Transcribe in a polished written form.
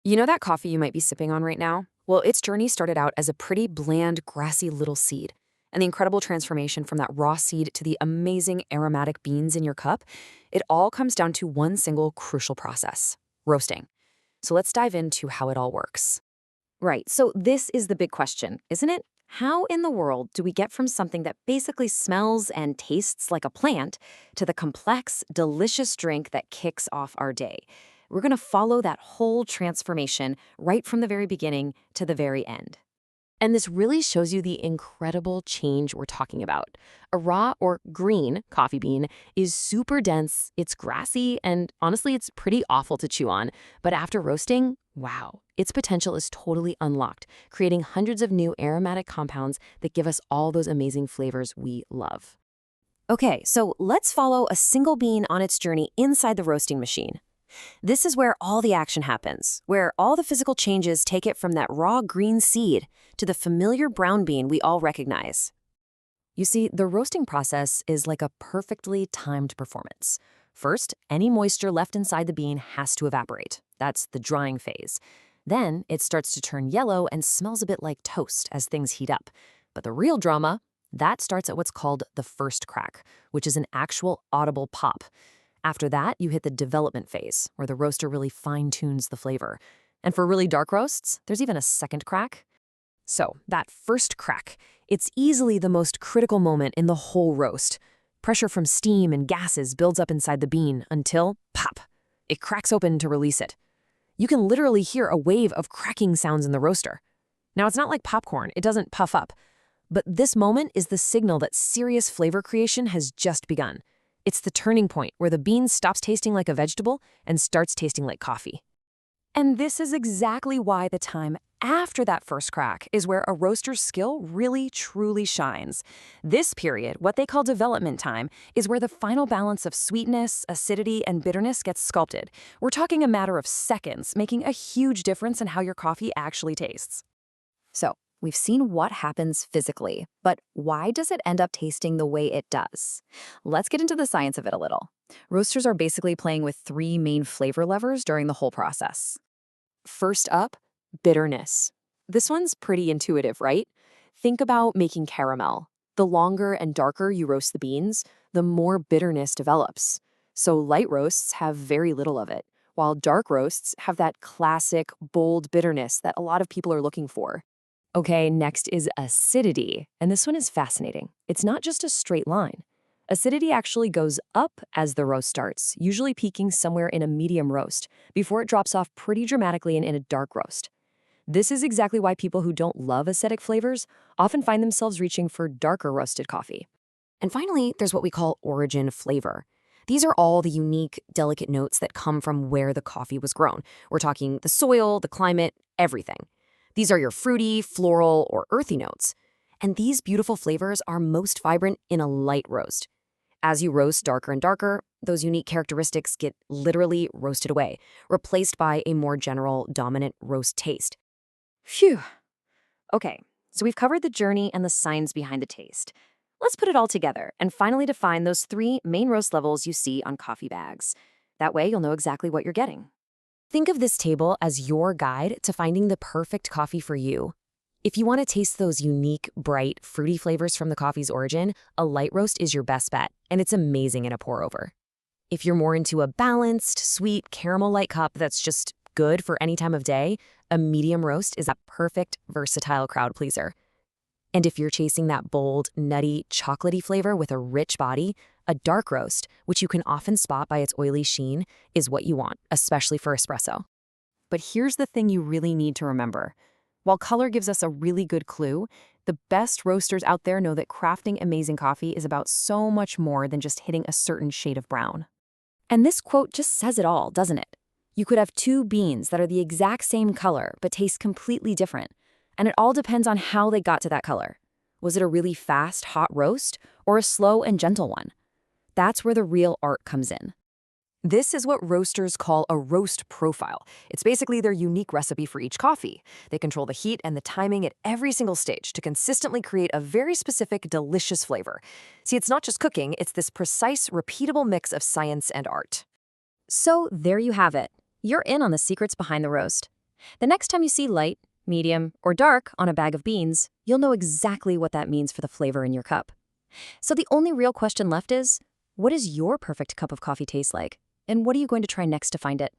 You know that coffee you might be sipping on right now? Well, its journey started out as a pretty bland, grassy little seed. And the incredible transformation from that raw seed to the amazing aromatic beans in your cup, it all comes down to one single crucial process: roasting. So let's dive into how it all works. Right. So this is the big question, isn't it? How in the world do we get from something that basically smells and tastes like a plant to the complex, delicious drink that kicks off our day? We're going to follow that whole transformation right from the very beginning to the very end. And this really shows you the incredible change we're talking about. A raw or green coffee bean is super dense, it's grassy, and honestly, it's pretty awful to chew on. But after roasting, wow, its potential is totally unlocked, creating hundreds of new aromatic compounds that give us all those amazing flavors we love. Okay, so let's follow a single bean on its journey inside the roasting machine. This is where all the action happens, where all the physical changes take it from that raw green seed to the familiar brown bean we all recognize. You see, the roasting process is like a perfectly timed performance. First, any moisture left inside the bean has to evaporate. That's the drying phase. Then it starts to turn yellow and smells a bit like toast as things heat up. But the real drama, that starts at what's called the first crack, which is an actual audible pop. After that, you hit the development phase, where the roaster really fine-tunes the flavor. And for really dark roasts, there's even a second crack. So, that first crack, it's easily the most critical moment in the whole roast. Pressure from steam and gases builds up inside the bean until, pop, it cracks open to release it. You can literally hear a wave of cracking sounds in the roaster. Now, it's not like popcorn, it doesn't puff up. But this moment is the signal that serious flavor creation has just begun. It's the turning point where the bean stops tasting like a vegetable and starts tasting like coffee. And this is exactly why the time after that first crack is where a roaster's skill really, truly shines. This period, what they call development time, is where the final balance of sweetness, acidity, and bitterness gets sculpted. We're talking a matter of seconds, making a huge difference in how your coffee actually tastes. So, we've seen what happens physically, but why does it end up tasting the way it does? Let's get into the science of it a little. Roasters are basically playing with three main flavor levers during the whole process. First up, bitterness. This one's pretty intuitive, right? Think about making caramel. The longer and darker you roast the beans, the more bitterness develops. So light roasts have very little of it, while dark roasts have that classic, bold bitterness that a lot of people are looking for. Okay, next is acidity, and this one is fascinating. It's not just a straight line. Acidity actually goes up as the roast starts, usually peaking somewhere in a medium roast, before it drops off pretty dramatically in a dark roast. This is exactly why people who don't love acidic flavors often find themselves reaching for darker roasted coffee. And finally, there's what we call origin flavor. These are all the unique, delicate notes that come from where the coffee was grown. We're talking the soil, the climate, everything. These are your fruity, floral, or earthy notes. And these beautiful flavors are most vibrant in a light roast. As you roast darker and darker, those unique characteristics get literally roasted away, replaced by a more general, dominant roast taste. Phew. Okay, so we've covered the journey and the science behind the taste. Let's put it all together and finally define those three main roast levels you see on coffee bags. That way, you'll know exactly what you're getting. Think of this table as your guide to finding the perfect coffee for you. If you want to taste those unique, bright, fruity flavors from the coffee's origin, a light roast is your best bet, and it's amazing in a pour-over. If you're more into a balanced, sweet, caramel-like cup that's just good for any time of day, a medium roast is a perfect, versatile crowd pleaser. And if you're chasing that bold, nutty, chocolatey flavor with a rich body, a dark roast, which you can often spot by its oily sheen, is what you want, especially for espresso. But here's the thing you really need to remember. While color gives us a really good clue, the best roasters out there know that crafting amazing coffee is about so much more than just hitting a certain shade of brown. And this quote just says it all, doesn't it? You could have two beans that are the exact same color but taste completely different. And it all depends on how they got to that color. Was it a really fast, hot roast or a slow and gentle one? That's where the real art comes in. This is what roasters call a roast profile. It's basically their unique recipe for each coffee. They control the heat and the timing at every single stage to consistently create a very specific, delicious flavor. See, it's not just cooking, it's this precise, repeatable mix of science and art. So there you have it. You're in on the secrets behind the roast. The next time you see light, medium, or dark on a bag of beans, you'll know exactly what that means for the flavor in your cup. So the only real question left is, what does your perfect cup of coffee taste like? And what are you going to try next to find it?